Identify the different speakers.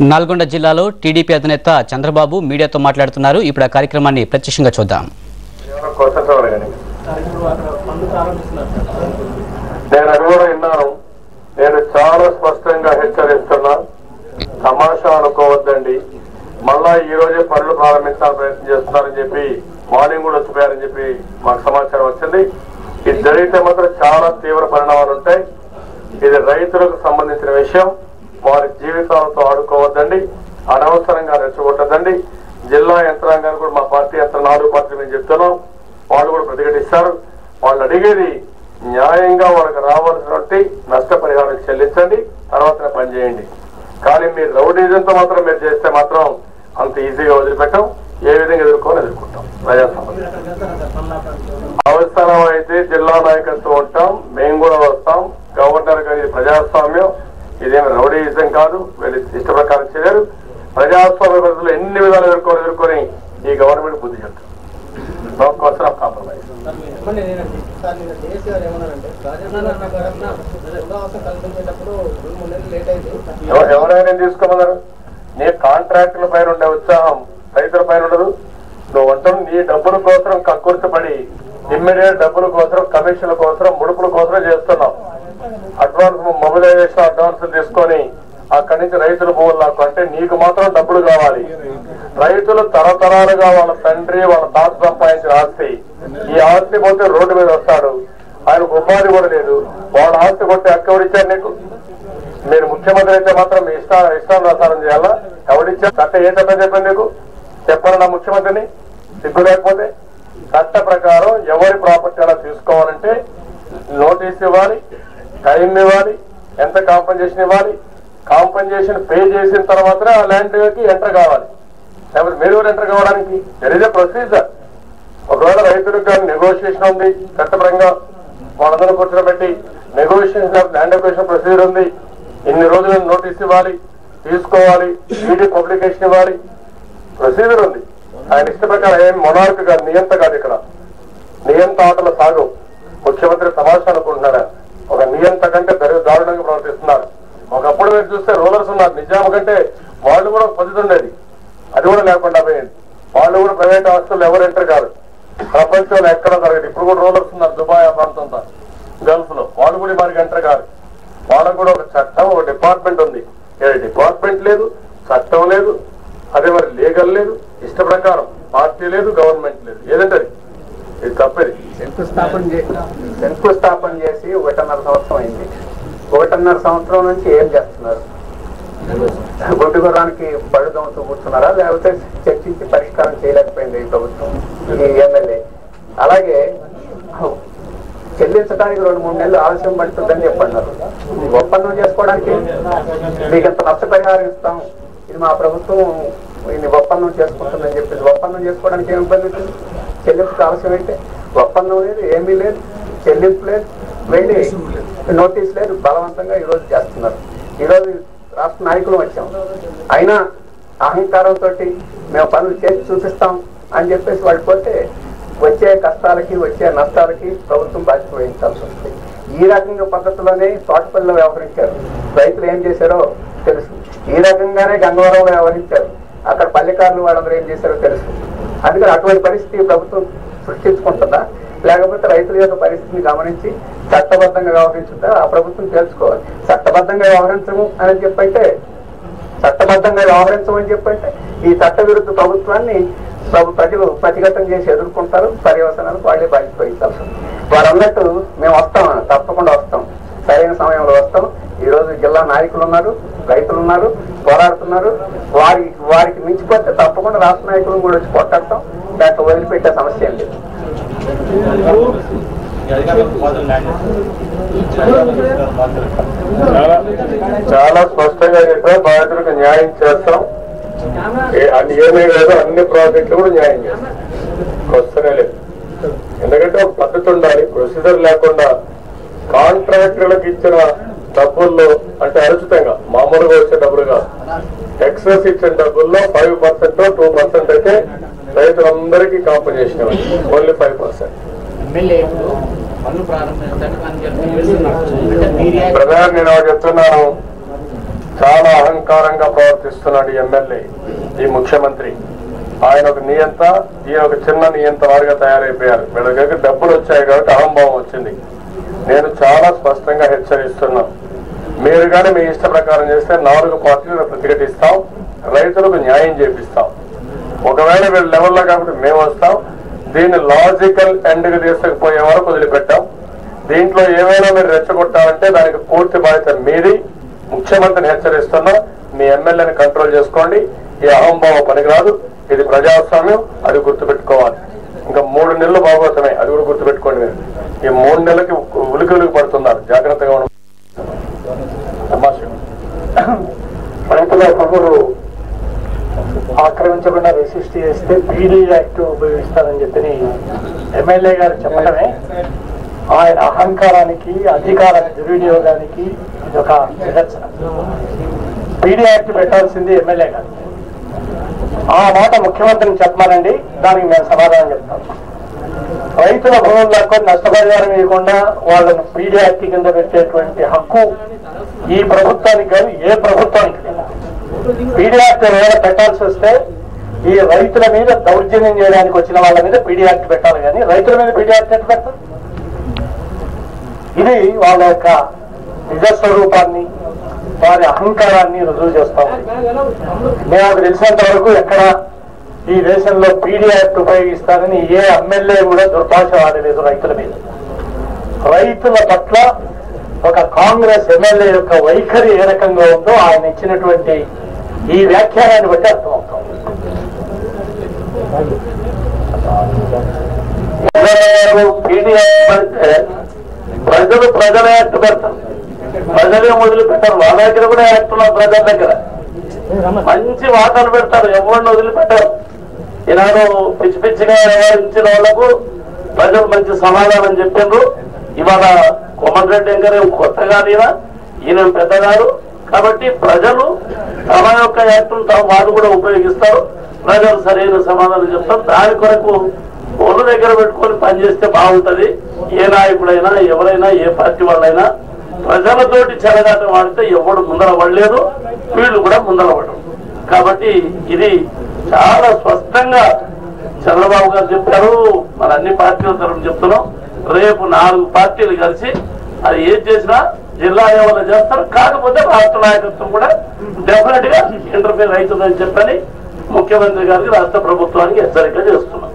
Speaker 1: నల్గొండ జిల్లాలో టీడీపీ అధినేత చంద్రబాబు మీడియాతో మాట్లాడుతున్నారు. ఇప్పుడు ఆ కార్యక్రమాన్ని ప్రత్యక్షంగా చూద్దాం.
Speaker 2: నేను చాలా స్పష్టంగా హెచ్చరిస్తున్నా, తమాషా అనుకోవద్దండి. మళ్ళా ఈ రోజే పనులు ప్రారంభించాలని ప్రయత్నం చేస్తున్నారని చెప్పి మార్నింగ్ కూడా వచ్చిపోయారని చెప్పి మాకు సమాచారం వచ్చింది. ఇది జరిగితే మాత్రం చాలా తీవ్ర పరిణామాలు ఉంటాయి. ఇది రైతులకు సంబంధించిన విషయం. వారి జీవితాలతో ఆడుకోవద్దండి, అనవసరంగా రెచ్చగొట్టద్దండి. జిల్లా యంత్రాంగాన్ని కూడా మా పార్టీ యంత్రం 4 పార్టీలు మేము చెప్తున్నాం, వాళ్ళు కూడా ప్రతిఘటిస్తారు. వాళ్ళు అడిగేది న్యాయంగా వాళ్ళకి రావాల్సినటువంటి నష్టపరిహారం చెల్లించండి, తర్వాతనే పనిచేయండి. కానీ మీరు రౌడీజంతో మాత్రం మీరు చేస్తే మాత్రం అంత ఈజీగా వదిలిపెట్టాం. ఏ విధంగా ఎదుర్కొంటాం. ప్రజా సమస్య అవసరం అయితే జిల్లా నాయకత్వం ఉంటాం, మేము కూడా వస్తాం. గవర్నర్ గారి ప్రజాస్వామ్యం, ఇదేమి రౌడీయిజం కాదు. వీళ్ళు ఇష్ట ప్రకారం చేయలేరు. ప్రజాస్వామ్య పరిస్థితులు ఎన్ని విధాలు ఎదుర్కొని ఈ గవర్నమెంట్ బుద్ధి చెప్తారు. No question of compromise. ఎవరైనా తీసుకోమన్నారు? నీ కాంట్రాక్టుల పైన ఉండే ఉత్సాహం రైతుల పైన ఉండదు. నువ్వు అంటావు నీ డబ్బుల కోసం కక్కుర్తిపడి ఇమ్మీడియట్ డబ్బుల కోసం, కమిషన్ల కోసం, ముడుపుల కోసం చేస్తున్నావు. అడ్వాన్స్ మొబిలైజేషన్ అడ్వాన్స్ తీసుకొని అక్కడి నుంచి రైతుల భూములు నాకు అంటే నీకు మాత్రం డబ్బులు కావాలి. రైతులు తరతరాలుగా వాళ్ళ తండ్రి వాళ్ళ తాత సంపాదించిన ఆస్తి, ఈ ఆస్తి పోతే రోడ్డు మీద వస్తాడు, ఆయనకు ఉపాధి కూడా లేదు. వాళ్ళ ఆస్తి కొట్టి హక్కు ఎవరిచ్చారు నీకు? మీరు ముఖ్యమంత్రి అయితే మాత్రం మీ ఇష్టానుసారం చేయాలా? ఎవరిచ్చారు? చట్ట ఏ చట్టం చెప్పండి నీకు? చెప్పాలి నా ముఖ్యమంత్రిని? సిగ్గు లేకపోతే చట్ట ప్రకారం ఎవరి ప్రాపర్టీ అలా తీసుకోవాలంటే నోటీస్ ఇవ్వాలి, టైం ఇవ్వాలి, ఎంత కాంపన్సేషన్ ఇవ్వాలి, కాంపన్సేషన్ పే చేసిన తర్వాత ఆ ల్యాండ్కి ఎంటర్ కావాలి. లేకపోతే మీరు కూడా ఎంటర్ కావడానికి దర్ ఇస్ ఎ ప్రొసీజర్. ఒకవేళ రైతులకు కానీ నెగోషియేషన్ ఉంది, చట్టపరంగా వాళ్ళందరూ కూర్చోబెట్టి నెగోషియేషన్ ల్యాండ్ అక్విజిషన్ ప్రొసీజర్ ఉంది. ఇన్ని రోజులు నోటీస్ ఇవ్వాలి, తీసుకోవాలి, ఈడీ పబ్లికేషన్ ఇవ్వాలి, ప్రొసీజర్ ఉంది. ఆయన ఇష్ట ప్రకారం ఏం మొనార్క్ కాదు, నియంత కాదు. ఇక్కడ నియంత ఆటలు సాగు. ముఖ్యమంత్రి తమాషా అనుకుంటున్నారా? ఒక నియంత కంటే దారుణంగా ప్రవర్తిస్తున్నారు. ఒకప్పుడు మీరు చూస్తే రూలర్స్ ఉన్నారు, నిజాం కంటే వాళ్ళు కూడా పద్ధతి ఉండేది, అది కూడా లేకుండా పోయింది. వాళ్ళు కూడా ప్రైవేట్ ఆస్తులు ఎవరు ఎంటర్ కాదు, ప్రపంచంలో ఎక్కడ జరగదు. ఇప్పుడు కూడా రూలర్స్ ఉన్నారు దుబాయ్ ఆ ప్రాంతంలో, గల్ఫ్ లో, వాళ్ళు కూడా మనకి ఎంటర్ కాదు. వాళ్ళకు కూడా ఒక చట్టం, ఒక డిపార్ట్మెంట్ ఉంది. డిపార్ట్మెంట్ లేదు, చట్టం లేదు, అదే మరి లీగల్ లేదు, ఇష్ట ప్రకారం పార్టీ లేదు, గవర్నమెంట్ లేదు. ఏదంటే ఇది తప్పేది.
Speaker 3: శంకుస్థాపన చేసి 1.5 సంవత్సరం అయింది. 1.5 సంవత్సరం నుంచి ఏం చేస్తున్నారు? గుడ్డు గుర్రానికి బళ్ళు దొంగతూ కూర్చున్నారా? లేకపోతే చర్చించి పరిష్కారం చేయలేకపోయింది ఈ ప్రభుత్వం, ఈ ఎమ్మెల్యే? అలాగే చెల్లించడానికి 2-3 నెలలు ఆలస్యం పడుతుందని చెప్పన్నారు. ఒప్పందం చేసుకోవడానికి మీకు ఎంత నష్టపరిహారం ఇస్తాం, ఇది మా ప్రభుత్వం ఇది ఒప్పందం చేసుకుంటుందని చెప్పేసి ఒప్పందం చేసుకోవడానికి ఏమి ఇబ్బంది ఉంటుంది? చెల్లింపు ఆలస్యం అయితే ఒప్పందం లేదు, ఏమీ లేదు, చెల్లింపు లేదు, వెళ్ళి నోటీస్ లేదు, బలవంతంగా ఈరోజు చేస్తున్నారు. ఈరోజు రాష్ట్ర నాయకులు వచ్చాం, అయినా అహంకారంతో మేము పనులు చేసి చూపిస్తాం అని చెప్పేసి వాళ్ళు పోతే వచ్చే కష్టాలకి వచ్చే నష్టాలకి ప్రభుత్వం బాధ్యత వహించాల్సి వస్తుంది. ఈ రకంగా పద్ధతిలోనే తోటపల్లిలో వ్యవహరించారు. రైతులు ఏం చేశారో తెలుసు. ఈ రకంగానే గంగవరంలో వ్యవహరించారు. అక్కడ పల్లెకారులు వాళ్ళందరూ ఏం చేశారో తెలుసు. అందుకని అటువంటి పరిస్థితి ప్రభుత్వం సృష్టించుకుంటుందా, లేకపోతే రైతుల యొక్క పరిస్థితిని గమనించి చట్టబద్ధంగా వ్యవహరించుందా ఆ ప్రభుత్వం తెలుసుకోవాలి. చట్టబద్ధంగా వ్యవహరించము అని చెప్పంటే ఈ చట్ట విరుద్ధ ప్రభుత్వాన్ని ప్రజలు ప్రతిఘటన చేసి ఎదుర్కొంటారు. పర్యవసనాలకు వాళ్ళే బాధ్యత వహించాల్సి ఉంది. వారు అన్నట్టు మేము వస్తాం, తప్పకుండా వస్తాం, సరైన సమయంలో వస్తాం. ఈ రోజు జిల్లా నాయకులు ఉన్నారు, రైతులు ఉన్నారు, పోరాడుతున్నారు. వారికి మించిపోతే తప్పకుండా రాష్ట్ర నాయకులను కూడా వచ్చి కొట్టాడతాం. దాంట్లో వదిలిపెట్టే సమస్య ఏం లేదు.
Speaker 2: చాలా స్పష్టంగా చెప్పారు, బాధితులకు న్యాయం చేస్తాం. ఏమీ లేదు, అన్ని ప్రాజెక్టులు కూడా న్యాయం చేస్తాం. వస్తూనే లేదు. ఎందుకంటే ఒక పద్ధతి ఉండాలి, ప్రొసీజర్ లేకుండా కాంట్రాక్టర్లకు ఇచ్చిన డబ్బుల్లో అంటే అరుచితంగా మామూలుగా వచ్చే డబ్బులు కాదు, ఎక్సెస్ ఇచ్చిన డబ్బుల్లో 5% 2% అయితే రైతులందరికీ కాంపన్సేషన్ ఇవ్వాలి. ఓన్లీ 5%. ప్రధాని నేను చెప్తున్నాను, చాలా అహంకారంగా ప్రవర్తిస్తున్నాడు ఈ ఎమ్మెల్యే, ఈ ముఖ్యమంత్రి. ఆయన ఒక నియంత, ఈయన ఒక చిన్న నియంత వారిగా తయారైపోయారు. వీళ్ళ దగ్గర డబ్బులు వచ్చాయి కాబట్టి అహంభావం వచ్చింది. నేను చాలా స్పష్టంగా హెచ్చరిస్తున్నాను, మీరు కానీ మీ ఇష్ట ప్రకారం చేస్తే 4 పార్టీలు ప్రతిఘటిస్తాం, రైతులకు న్యాయం చేపిస్తాం. ఒకవేళ వీళ్ళ లెవెల్లో కాబట్టి మేము వస్తాం. దీన్ని లాజికల్ ఎండ్కి తీసుకుపోయే వరకు వదిలిపెట్టాం. దీంట్లో ఏమైనా మీరు రెచ్చగొట్టాలంటే దానికి పూర్తి బాధ్యత మీది. ముఖ్యమంత్రిని హెచ్చరిస్తున్నా, మీ ఎమ్మెల్యేని కంట్రోల్ చేసుకోండి. ఈ అహంభావం పనికిరాదు. ఇది ప్రజాస్వామ్యం, అది గుర్తుపెట్టుకోవాలి. ఇంకా 3 నెలలు బాగోతున్నాయి, అది కూడా గుర్తుపెట్టుకోండి. మీరు ఈ 3 నెలలకి ఉలికి పడుతున్నారు, జాగ్రత్తగా ఉండాలి.
Speaker 3: రైతుల భూములు ఆక్రమించకుండా రెసిస్ట్ చేస్తే పీడీ యాక్ట్ ఉపయోగిస్తానని చెప్పి ఎమ్మెల్యే గారు చెప్పడమే ఆయన అహంకారానికి, అధికార దుర్వినియోగానికి ఇదొక నిదర్శనం. పీడీ యాక్ట్ పెట్టాల్సింది ఎమ్మెల్యే గారు. ఆ మాట ముఖ్యమంత్రిని చెప్పమానండి, దానికి మేము సమాధానం చెప్తాం. రైతుల భూములు లాక్కొని నష్టపరిహారం ఇవ్వకుండా వాళ్ళను పీడీ యాక్ట్ కింద పెట్టేటువంటి హక్కు ఈ ప్రభుత్వానికి కానీ ఏ ప్రభుత్వానికి లేదు. పీడీ యాక్ట్ ఏమైనా పెట్టాల్సి వస్తే ఈ రైతుల మీద దౌర్జన్యం చేయడానికి వచ్చిన వాళ్ళ మీద పీడీ యాక్ట్ పెట్టాలి, కానీ రైతుల మీద పీడీ యాక్ట్ ఎట్లా పెట్టాలి? ఇది వాళ్ళ యొక్క నిజస్వరూపాన్ని, వారి అహంకారాన్ని రుజువు చేస్తా ఉంది. నాకు తెలిసినంత వరకు ఎక్కడ ఈ దేశంలో పీడీ యాక్ట్ ఉపయోగిస్తారని ఏ ఎమ్మెల్యే కూడా దుర్భాష ఆడలేదు రైతుల మీద. రైతుల పట్ల ఒక కాంగ్రెస్ ఎమ్మెల్యే యొక్క వైఖరి ఏ రకంగా ఉందో ఆయన ఇచ్చినటువంటి ఈ వ్యాఖ్యానాన్ని బట్టి అర్థమవుతాం. పీడీ యాక్ట్ పెడితే ప్రజల యాక్ట్ పెడతారు, ప్రజలే వదిలిపెట్టారు. వాళ్ళ దగ్గర కూడా యాక్ట్ ఉన్నారు, ప్రజల దగ్గర మంచి వార్తలు పెడతారు, ఎవరిని వదిలిపెట్టారు. ఈనాడు పిచ్చి పిచ్చిగా వ్యవహరించిన వాళ్లకు ప్రజలు మంచి సమాధానం చెప్పిండ్రు. ఇవాళ కోమటిరెడ్డి వెంకరే కొత్తగా ఈయన పెద్దగారు కాబట్టి ప్రజలు తమ యొక్క యాక్టును వారు కూడా ఉపయోగిస్తారు. ప్రజలు సరైన సమాధానం చెప్తారు. దాని కొరకు ఒళ్ళు దగ్గర పెట్టుకొని పనిచేస్తే బాగుంటది. ఏ నాయకుడైనా, ఎవరైనా, ఏ పార్టీ వాళ్ళైనా ప్రజలతోటి చెలగాటం ఆడితే ఎవడు ముందర పడలేదు, వీళ్ళు కూడా ముందర పడరు. కాబట్టి ఇది చాలా స్పష్టంగా చంద్రబాబు గారు చెప్పారు, మన అన్ని పార్టీల తరఫున చెప్తున్నాం. రేపు 4 పార్టీలు కలిసి అది ఏం చేసినా జిల్లా లెవెల్లో చేస్తారు. కాకపోతే రాష్ట్ర నాయకత్వం కూడా డెఫినెట్ గా ఇంటర్ఫీర్ అవుతుందని చెప్పని ముఖ్యమంత్రి గారికి, రాష్ట్ర ప్రభుత్వానికి హెచ్చరిక చేస్తున్నారు.